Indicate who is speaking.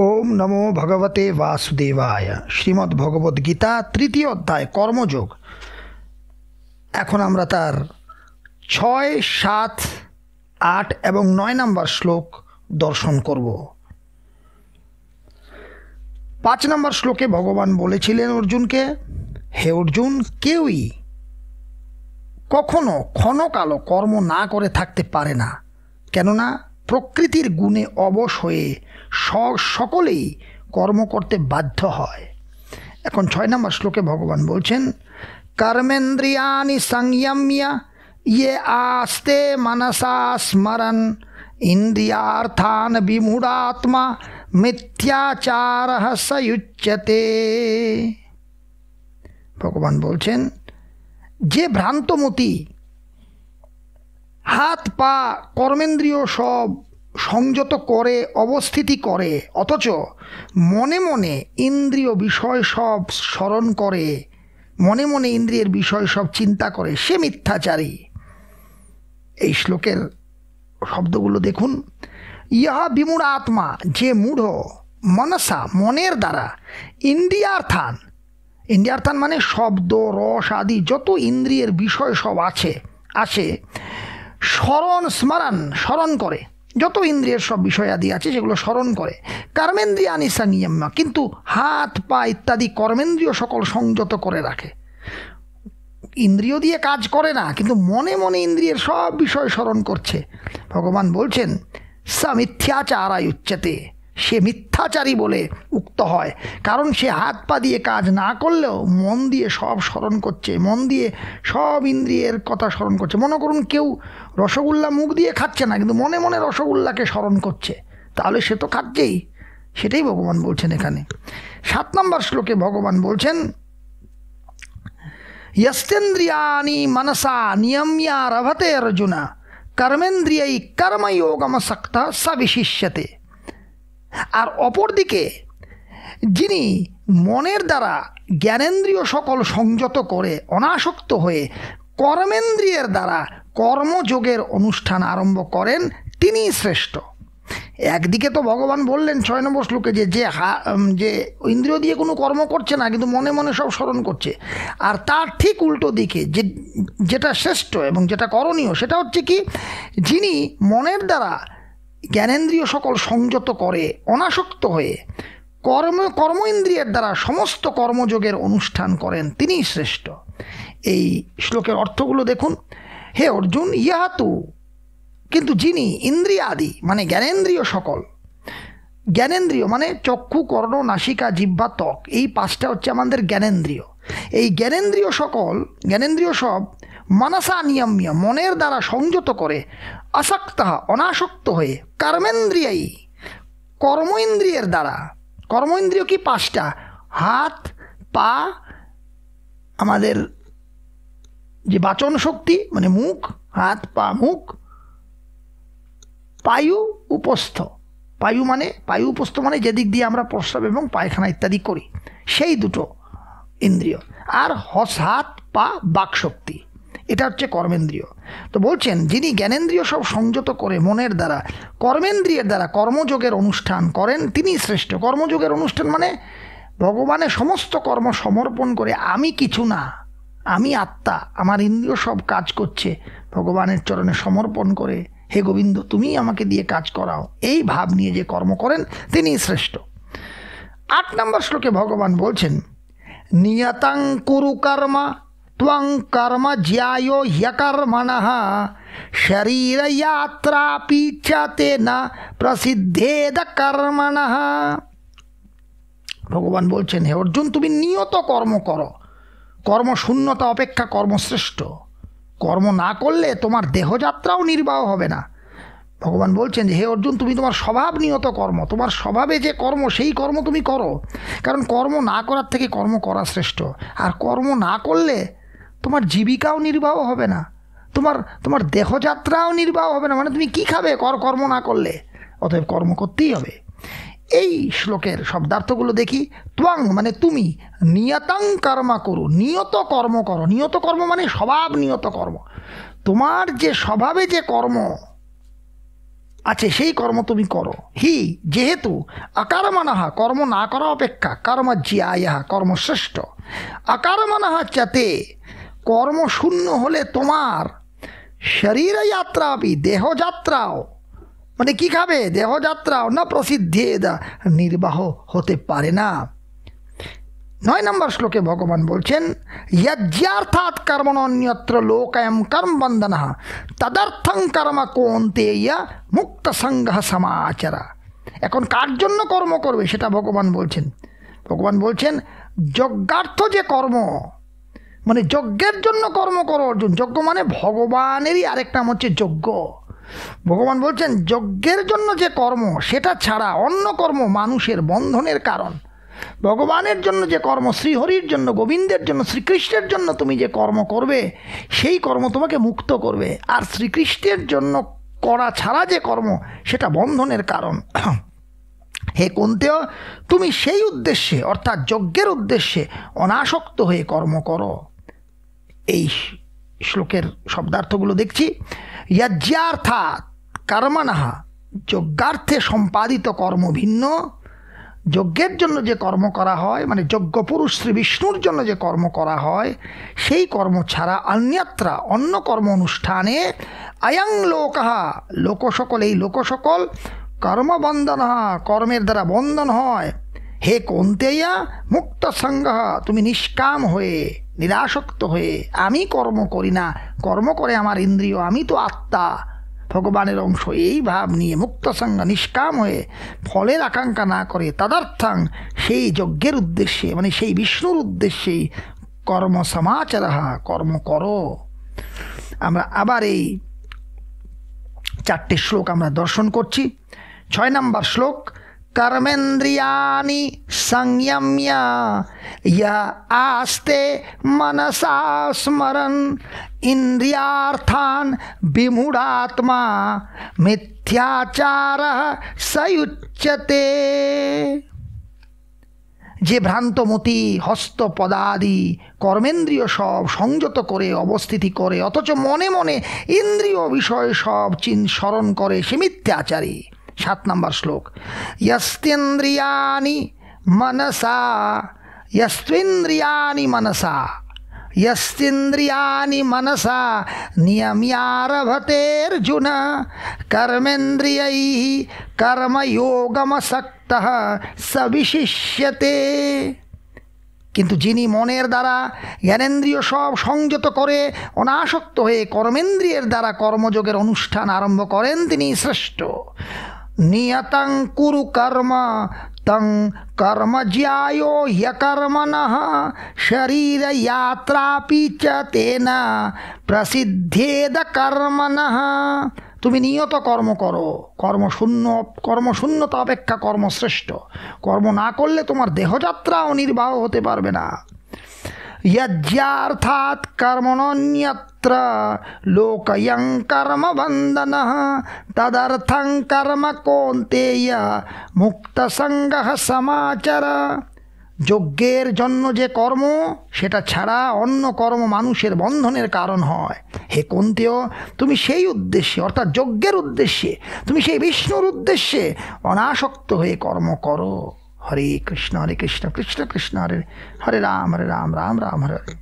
Speaker 1: ওম নমো ভগবতে বাসুদেবায়। শ্রীমদ্ ভগবদ গীতা তৃতীয় অধ্যায় কর্মযোগ। এখন আমরা তার 6, 7, 8 এবং 9 নম্বর শ্লোক দর্শন করব। 5 নম্বর শ্লোকে ভগবান বলেছিলেন অর্জুনকে, হে অর্জুন, কেউই কখনো ক্ষণকালও কর্ম না করে থাকতে পারে না, কেননা প্রকৃতির গুণে অবশ হয়ে সকলেই কর্ম করতে বাধ্য হয়। এখন 6 নম্বর শ্লোকে ভগবান বলছেন, কর্মেন্দ্রিয়ানি সংযম্য ইয়ে আস্তে মনসা স্মরণ ইন্দ্রিয়ার্থান বিমূঢ়াত্মা মিথ্যাচারঃ সয়ুচ্যতে। ভগবান বলছেন, যে ভ্রান্তমতি হাত পা কর্মেন্দ্রিয় সব সংযত করে অবস্থিতি করে, অথচ মনে মনে ইন্দ্রিয় বিষয় সব স্মরণ করে, মনে মনে ইন্দ্রিয়ের বিষয় সব চিন্তা করে, সে মিথ্যাচারী। এই শ্লোকের শব্দগুলো দেখুন। ইহা বিমূঢ় আত্মা, যে মূঢ়, মনসা মনের দ্বারা, ইন্দ্রিয়ার্থান, ইন্দ্রিয়ার্থান মানে শব্দ রস আদি যত ইন্দ্রিয়ের বিষয় সব আসে স্মরণ করে, যত ইন্দ্রিয়ের সব বিষয় আদি আছে সেগুলো স্মরণ করে। কর্মেন্দ্রিয়ানি সংযম্য, কিন্তু হাত পা ইত্যাদি কর্মেন্দ্রিয় সকল সংযত করে রাখে। ইন্দ্রিয় দিয়ে কাজ করে না, কিন্তু মনে মনে ইন্দ্রিয়ের সব বিষয় স্মরণ করছে। ভগবান বলছেন, সা মিথ্যাচারায় উচ্যতে, সে মিথ্যাচারী বলে উক্ত হয়, কারণ সে হাত পা দিয়ে কাজ না করলেও মন দিয়ে সব স্মরণ করছে, মন দিয়ে সব ইন্দ্রিয়ের কথা স্মরণ করছে। মনে করুন কেউ রসগোল্লা মুখ দিয়ে খাচ্ছে না, কিন্তু মনে মনে রসগোল্লাকে স্মরণ করছে, তাহলে সে তো খাচ্ছেই। সেটাই ভগবান বলছেন এখানে। 7 নম্বর শ্লোকে ভগবান বলছেন, यस्तेन्द्रियाणि मनसा नियम्य रभते अर्जुन कर्मेन्द्रियै कर्मयोगमसक्तः स विशिष्यते। আর অপরদিকে যিনি মনের দ্বারা জ্ঞানেন্দ্রিয় সকল সংযত করে অনাসক্ত হয়ে কর্মেন্দ্রিয়ের দ্বারা কর্মযোগের অনুষ্ঠান আরম্ভ করেন, তিনি শ্রেষ্ঠ। একদিকে তো ভগবান বললেন 6 নম্বর শ্লোকে যে ইন্দ্রিয় দিয়ে কোনো কর্ম করছে না, কিন্তু মনে মনে সব স্মরণ করছে। আর তার ঠিক উল্টো দিকে যেটা শ্রেষ্ঠ এবং যেটা করণীয়, সেটা হচ্ছে কি, যিনি মনের দ্বারা জ্ঞানেন্দ্রিয় সকল সংযত করে অনাসক্ত হয়ে কর্ম ইন্দ্রিয়ের দ্বারা সমস্ত কর্মযোগের অনুষ্ঠান করেন, তিনিই শ্রেষ্ঠ। এই শ্লোকের অর্থগুলো দেখুন। হে অর্জুন, ইহাতু, কিন্তু যিনি ইন্দ্রিয়াদি মানে জ্ঞানেন্দ্রিয় সকল, জ্ঞানেন্দ্রিয় মানে চক্ষু কর্ণ নাসিকা জিহ্বা ত্বক, এই 5টা হচ্ছে আমাদের জ্ঞানেন্দ্রিয়। এই জ্ঞানেন্দ্রিয় সব মনসা নিয়ম্য, মনের দ্বারা সংযত করে, আসক্তঃ অনাসক্ত হয়ে, কর্মেন্দ্রিয়াই কর্ম ইন্দ্রিয়ের দ্বারা, কর্ম ইন্দ্রিয় কি 5টা, হাত পা, আমাদের যে বাচন শক্তি মানে মুখ, হাত পা মুখ, পায়ু উপস্থ, পায়ু উপস্থ মানে যেদিক দিয়ে আমরা প্রস্রাব এবং পায়খানা ইত্যাদি করি, সেই দুটো ইন্দ্রিয়। আর হাত পা বাকশক্তি, এটা হচ্ছে কর্মেন্দ্রিয়। তো বলছেন, যিনি জ্ঞানেন্দ্রিয় সব সংযত করে মনের দ্বারা কর্মেন্দ্রিয়ের দ্বারা কর্মযোগের অনুষ্ঠান করেন, তিনি শ্রেষ্ঠ। কর্মযোগের অনুষ্ঠান মানে ভগবানের সমস্ত কর্ম সমর্পণ করে, আমি কিছু না, আমি আত্মা, আমার ইন্দ্রিয় সব কাজ করছে, ভগবানের চরণে সমর্পণ করে, হে গোবিন্দ তুমি আমাকে দিয়ে কাজ করাও, এই ভাব নিয়ে যে কর্ম করেন, তিনি শ্রেষ্ঠ। 8 নম্বর শ্লোকে ভগবান বলছেন, নিয়তং কুরু কর্ম ত্বং কর্ম জ্যায়ো হ্যকর্মণঃ শরীর যাত্রাপি চ তেন প্রসিদ্ধেদ কর্মণঃ। ভগবান বলছেন, হে অর্জুন, তুমি নিয়ত কর্ম করো, কর্মশূন্যতা অপেক্ষা কর্মশ্রেষ্ঠ। কর্ম না করলে তোমার দেহযাত্রাও নির্বাহ হবে না। ভগবান বলছেন যে, হে অর্জুন, তুমি তোমার স্বভাব নিয়ত কর্ম, তোমার স্বভাবে যে কর্ম, সেই কর্ম তুমি করো, কারণ কর্ম না করার থেকে কর্ম করা শ্রেষ্ঠ। আর কর্ম না করলে তোমার জীবিকাও নির্বাহ হবে না, তোমার দেহযাত্রাও নির্বাহ হবে না, মানে তুমি কি খাবে কর্ম না করলে? অতএব কর্ম করতেই হবে। এই শ্লোকের শব্দার্থগুলো দেখি। ত্বং মানে তুমি, নিয়তং কর্ম করো, নিয়ত কর্ম করো। নিয়ত কর্ম মানে স্বভাব নিয়ত কর্ম, তোমার যে স্বভাবে যে কর্ম, আছে সেই কর্ম তুমি করো। হি যেহেতু অকর্মণঃ কর্ম না করা অপেক্ষা কর্ম জ্যায়ঃ কর্মশ্রেষ্ঠ। অকর্মণঃ চতে কর্ম শূন্য হলে তোমার শরীর যাত্রাপি দেহযাত্রাও, মানে কি খাবে, দেহযাত্রাও না প্রসিদ্ধেদ নির্বাহ হতে পারে না। 9 নম্বর শ্লোকে ভগবান বলছেন যজ্ঞার্থাৎ কর্মণ্যত্র লোকায়ম কর্ম বন্ধনঃ তদর্থং কর্ম কৌন্তেয় মুক্ত সঙ্গ সমাচরা। এখন কার জন্য কর্ম করবে সেটা ভগবান বলছেন। ভগবান বলছেন যজ্ঞার্থ যে কর্ম, মানে যজ্ঞের জন্য কর্ম করো অর্জুন। যজ্ঞ মানে ভগবানেরই আরেক নাম হচ্ছে যজ্ঞ। ভগবান বলছেন যজ্ঞের জন্য যে কর্ম সেটা ছাড়া অন্য কর্ম মানুষের বন্ধনের কারণ। ভগবানের জন্য যে কর্ম, শ্রীহরির জন্য, গোবিন্দের জন্য, শ্রীকৃষ্ণের জন্য তুমি যে কর্ম করবে সেই কর্ম তোমাকে মুক্ত করবে। আর শ্রীকৃষ্ণের জন্য করা ছাড়া যে কর্ম সেটা বন্ধনের কারণ। হে কুন্তেয়, তুমি সেই উদ্দেশ্যে অর্থাৎ যজ্ঞের উদ্দেশ্যে অনাসক্ত হয়ে কর্ম করো। এই শ্লোকের শব্দার্থগুলো দেখছি। যজ্ঞার্থাৎ কর্মণঃ, যজ্ঞার্থে সম্পাদিত কর্ম ভিন্ন। যজ্ঞের জন্য যে কর্ম করা হয়, মানে যজ্ঞ পুরুষ শ্রী বিষ্ণুর জন্য যে কর্ম করা হয় সেই কর্ম ছাড়া অন্যত্র অন্য কর্ম অনুষ্ঠানে অয়ং লোকঃ লোকসকল, এই লোকসকল কর্মবন্ধন কর্মের দ্বারা বন্ধন হয়। হে কৌন্তেয়া মুক্ত সঙ্গ, তুমি নিষ্কাম হয়ে নিরাসক্ত হয়ে আমি কর্ম করি না, কর্ম করে আমার ইন্দ্রিয়, আমি তো আত্মা ভগবানের অংশ, এই ভাব নিয়ে মুক্ত সঙ্গ নিষ্কাম হয়ে ফলের আকাঙ্ক্ষা না করে তদর্থং সেই যজ্ঞের উদ্দেশ্যে, মানে সেই বিষ্ণুর উদ্দেশ্যেই কর্ম সমাচার কর্ম করো। আমরা আবার এই 4টে শ্লোক আমরা দর্শন করছি। 6 নম্বর শ্লোক कर्मेन्द्रियाणि संयम्य य आस्ते मनसा स्मरन् इंद्रियार्थान् विमूढात्मा मिथ्याचारः सयुच्यते। যে ভ্রান্তমতি হস্ত পদাদি কর্মেন্দ্রিয় সব সংযত করে অবস্থিতি করে অথচ মনে মনে ইন্দ্রিয় বিষয় সব স্মরণ করে সে মিথ্যাচারী। 7 নম্বর শ্লোক यस्त्विन्द्रियाणि मनसा यस्त्विन्द्रियाणि मनसा यस्त्विन्द्रियाणि मनसा नियम्यारभतेऽर्जुन कर्मेन्द्रियैः कर्मयोगमसक्तः स विशिष्यते। কিন্তু যিনি মনের দ্বারা জ্ঞানেন্দ্রিয় সব সংযত করে অনাসক্ত হয়ে কর্মেন্দ্রিয়ের দ্বারা কর্মযোগের অনুষ্ঠান আরম্ভ করেন তিনি শ্রেষ্ঠ। নিয়তং কুরু কর্ম তং কর্ম জ্যায়ো হ্যকর্মণঃ শরীর যাত্রাপি চ তেন প্রসিদ্ধেদ কর্মণঃ। তুমি নিয়ত কর্ম করো, কর্মশূন্যতা অপেক্ষা কর্মশ্রেষ্ঠ। কর্ম না করলে তোমার দেহযাত্রাও নির্বাহ হতে পারবে না। यज्ञार्थात कर्मण्यत्र लोकयं कर्म बंधनः तदर्थं कर्म कौन्तेय मुक्त संगः समाचर। যজ্ঞের জন্য যে কর্ম সেটা ছাড়া অন্য কর্ম মানুষের বন্ধনের কারণ হয়। হে কুন্তেয়, তুমি সেই উদ্দেশ্যে অর্থাৎ যজ্ঞের উদ্দেশ্যে, তুমি সেই বিষ্ণুর উদ্দেশ্যে অনাসক্ত হয়ে কর্ম করো। হরে কৃষ্ণ কৃষ্ণ কৃষ্ণ হরে হরে রাম রাম রাম হরে হরে।